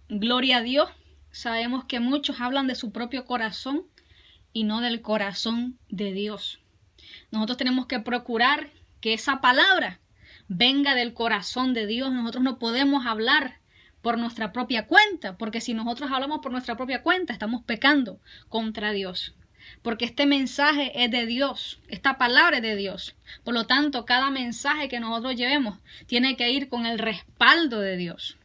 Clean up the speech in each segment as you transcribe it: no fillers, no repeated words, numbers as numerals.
Gloria a Dios. Sabemos que muchos hablan de su propio corazón y no del corazón de Dios. Nosotros tenemos que procurar que esa palabra venga del corazón de Dios. Nosotros no podemos hablar por nuestra propia cuenta, porque si nosotros hablamos por nuestra propia cuenta, estamos pecando contra Dios. Porque este mensaje es de Dios, esta palabra es de Dios. Por lo tanto, cada mensaje que nosotros llevemos tiene que ir con el respaldo de Dios.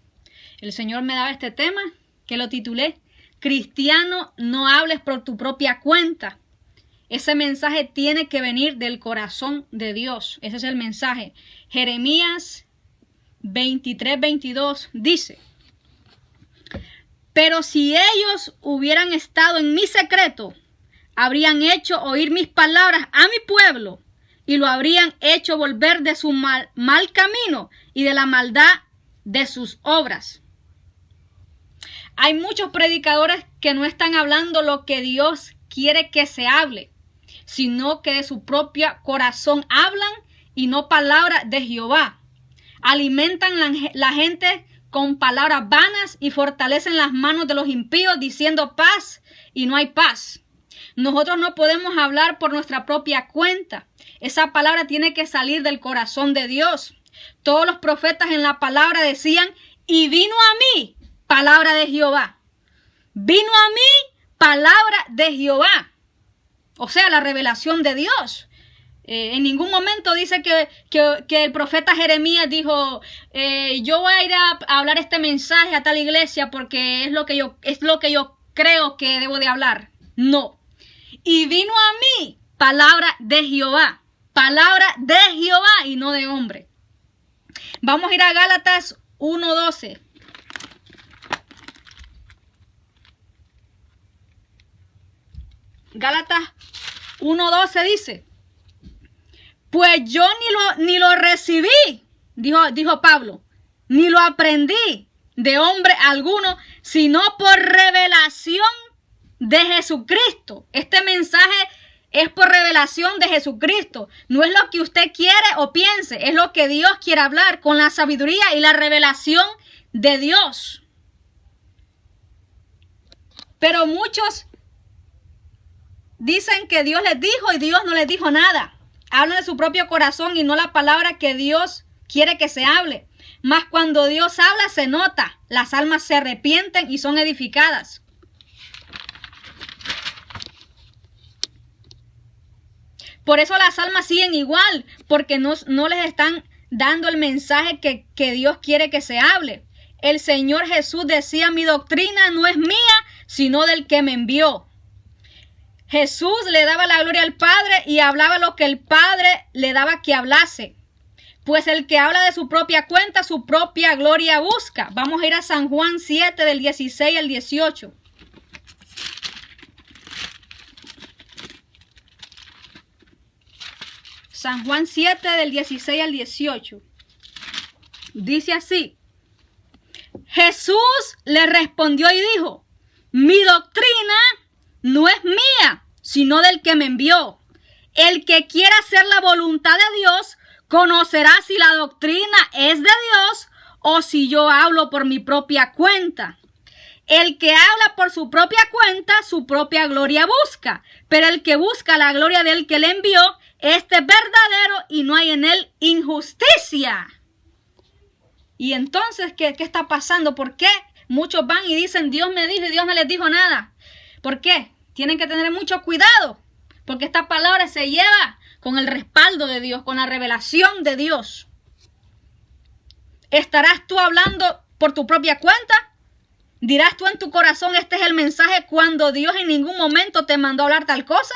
El Señor me daba este tema que lo titulé: Cristiano, no hables por tu propia cuenta. Ese mensaje tiene que venir del corazón de Dios. Ese es el mensaje. Jeremías 23:22 dice: pero si ellos hubieran estado en mi secreto, habrían hecho oír mis palabras a mi pueblo y lo habrían hecho volver de su mal camino y de la maldad de sus obras. Hay muchos predicadores que no están hablando lo que Dios quiere que se hable, sino que de su propio corazón hablan y no palabras de Jehová. Alimentan la gente con palabras vanas y fortalecen las manos de los impíos diciendo paz y no hay paz. Nosotros no podemos hablar por nuestra propia cuenta. Esa palabra tiene que salir del corazón de Dios. Todos los profetas en la palabra decían: y vino a mí palabra de Jehová. Vino a mí palabra de Jehová. O sea, la revelación de Dios. En ningún momento dice que el profeta Jeremías dijo: yo voy a ir a hablar este mensaje a tal iglesia porque es lo que yo creo que debo de hablar. No. Y vino a mí palabra de Jehová. Palabra de Jehová y no de hombre. Vamos a ir a Gálatas 1:12. Gálatas 1:12 dice: pues yo ni lo recibí, dijo Pablo, ni lo aprendí de hombre alguno, sino por revelación de Jesucristo. Este mensaje es por revelación de Jesucristo. No es lo que usted quiere o piense, es lo que Dios quiere hablar con la sabiduría y la revelación de Dios. Pero muchos dicen que Dios les dijo y Dios no les dijo nada. Hablan de su propio corazón y no la palabra que Dios quiere que se hable. Mas cuando Dios habla se nota. Las almas se arrepienten y son edificadas. Por eso las almas siguen igual, porque no les están dando el mensaje que Dios quiere que se hable. El Señor Jesús decía: mi doctrina no es mía, sino del que me envió. Jesús le daba la gloria al Padre y hablaba lo que el Padre le daba que hablase. Pues el que habla de su propia cuenta, su propia gloria busca. Vamos a ir a San Juan 7 del 16 al 18. San Juan 7 del 16 al 18. Dice así: Jesús le respondió y dijo: mi doctrina no es mía, sino del que me envió. El que quiera hacer la voluntad de Dios conocerá si la doctrina es de Dios o si yo hablo por mi propia cuenta. El que habla por su propia cuenta, su propia gloria busca. Pero el que busca la gloria del que le envió, este es verdadero y no hay en él injusticia. Y entonces, ¿qué está pasando? ¿Por qué muchos van y dicen: Dios me dijo y Dios no les dijo nada? ¿Por qué? Tienen que tener mucho cuidado, porque esta palabra se lleva con el respaldo de Dios, con la revelación de Dios. ¿Estarás tú hablando por tu propia cuenta? ¿Dirás tú en tu corazón: este es el mensaje, cuando Dios en ningún momento te mandó a hablar tal cosa?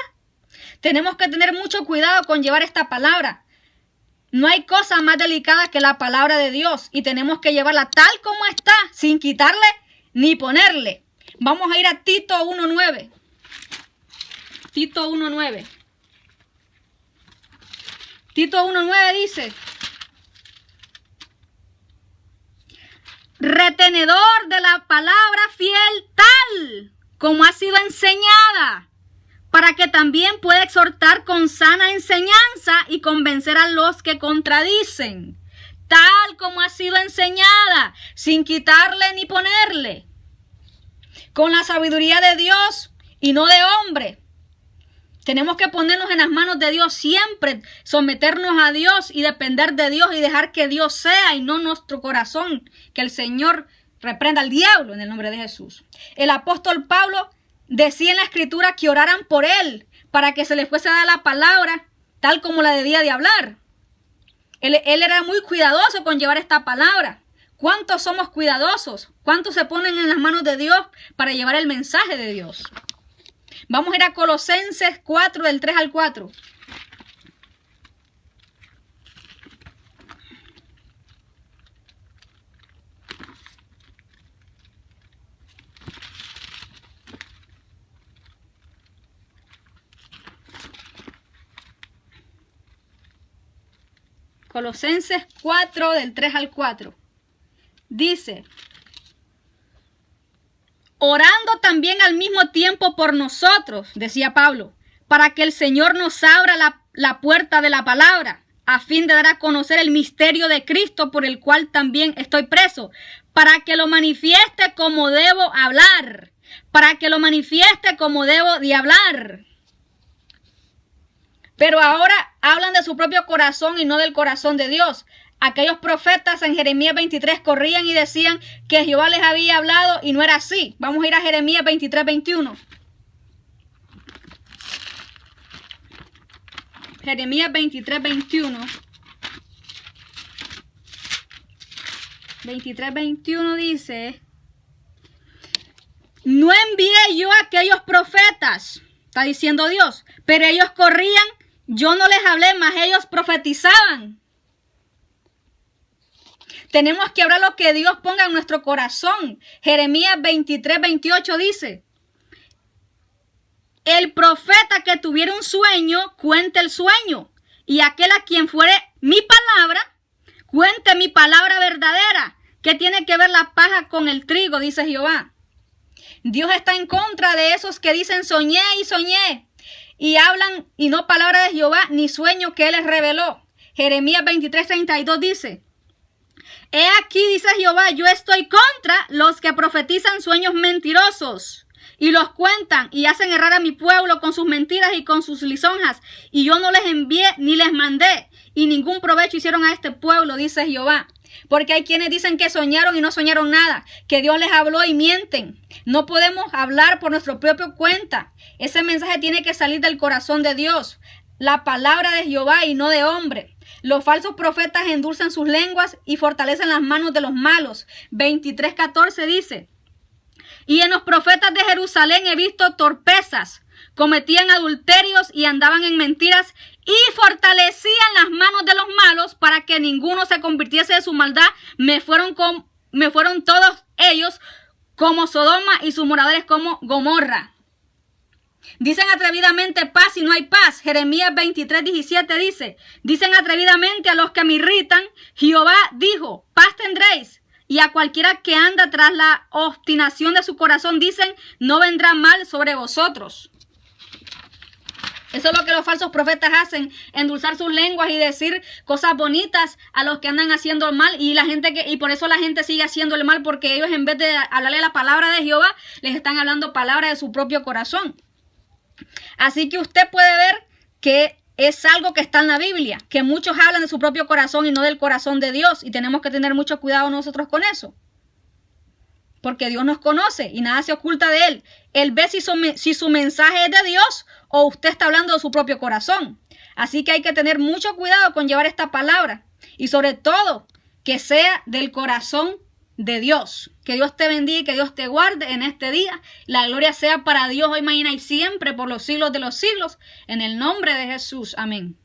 Tenemos que tener mucho cuidado con llevar esta palabra. No hay cosa más delicada que la palabra de Dios y tenemos que llevarla tal como está, sin quitarle ni ponerle. Vamos a ir a Tito 1:9. Tito 1:9. Tito 1:9 dice: retenedor de la palabra fiel tal como ha sido enseñada, para que también pueda exhortar con sana enseñanza y convencer a los que contradicen. Tal como ha sido enseñada, sin quitarle ni ponerle. con la sabiduría de Dios y no de hombre. Tenemos que ponernos en las manos de Dios siempre, someternos a Dios y depender de Dios y dejar que Dios sea y no nuestro corazón. Que el Señor reprenda al diablo en el nombre de Jesús. El apóstol Pablo decía en la escritura que oraran por él para que se le fuese dada la palabra tal como la debía de hablar. Él era muy cuidadoso con llevar esta palabra. ¿Cuántos somos cuidadosos? ¿Cuántos se ponen en las manos de Dios para llevar el mensaje de Dios? Vamos a ir a Colosenses 4, del 3 al 4. Colosenses 4, del 3 al 4. Dice: orando también al mismo tiempo por nosotros, decía Pablo, para que el Señor nos abra la puerta de la palabra, a fin de dar a conocer el misterio de Cristo, por el cual también estoy preso, para que lo manifieste como debo hablar, para que lo manifieste como debo de hablar. Pero ahora hablan de su propio corazón y no del corazón de Dios. Aquellos profetas en Jeremías 23 corrían y decían que Jehová les había hablado y no era así. Vamos a ir a Jeremías 23, 21. Jeremías 23, 21. 23, 21 dice: no envié yo a aquellos profetas, está diciendo Dios, pero ellos corrían, yo no les hablé, mas ellos profetizaban. Tenemos que hablar lo que Dios ponga en nuestro corazón. Jeremías 23, 28 dice: el profeta que tuviera un sueño, cuente el sueño. Y aquel a quien fuere mi palabra, cuente mi palabra verdadera. ¿Qué tiene que ver la paja con el trigo? Dice Jehová. Dios está en contra de esos que dicen soñé y soñé. Y hablan y no palabra de Jehová ni sueño que Él les reveló. Jeremías 23, 32 dice: he aquí, dice Jehová, yo estoy contra los que profetizan sueños mentirosos y los cuentan y hacen errar a mi pueblo con sus mentiras y con sus lisonjas. Y yo no les envié ni les mandé, y ningún provecho hicieron a este pueblo, dice Jehová. Porque hay quienes dicen que soñaron y no soñaron nada, que Dios les habló y mienten. No podemos hablar por nuestro propio cuenta. Ese mensaje tiene que salir del corazón de Dios, la palabra de Jehová y no de hombre. Los falsos profetas endulzan sus lenguas y fortalecen las manos de los malos. 23:14 dice: y en los profetas de Jerusalén he visto torpezas, cometían adulterios y andaban en mentiras y fortalecían las manos de los malos para que ninguno se convirtiese de su maldad. Me fueron todos ellos como Sodoma y sus moradores como Gomorra. Dicen atrevidamente paz y no hay paz. Jeremías 23:17 dice: dicen atrevidamente a los que me irritan, Jehová dijo, paz tendréis. Y a cualquiera que anda tras la obstinación de su corazón dicen, no vendrá mal sobre vosotros. Eso es lo que los falsos profetas hacen, endulzar sus lenguas y decir cosas bonitas a los que andan haciendo el mal, y por eso la gente sigue haciendo el mal, porque ellos, en vez de hablarle la palabra de Jehová, les están hablando palabras de su propio corazón. Así que usted puede ver que es algo que está en la Biblia, que muchos hablan de su propio corazón y no del corazón de Dios, y tenemos que tener mucho cuidado nosotros con eso. Porque Dios nos conoce y nada se oculta de Él. Él ve si su mensaje es de Dios o usted está hablando de su propio corazón. Así que hay que tener mucho cuidado con llevar esta palabra. Y sobre todo, que sea del corazón de Dios. Que Dios te bendiga y que Dios te guarde en este día. La gloria sea para Dios hoy, mañana y siempre, por los siglos de los siglos. En el nombre de Jesús. Amén.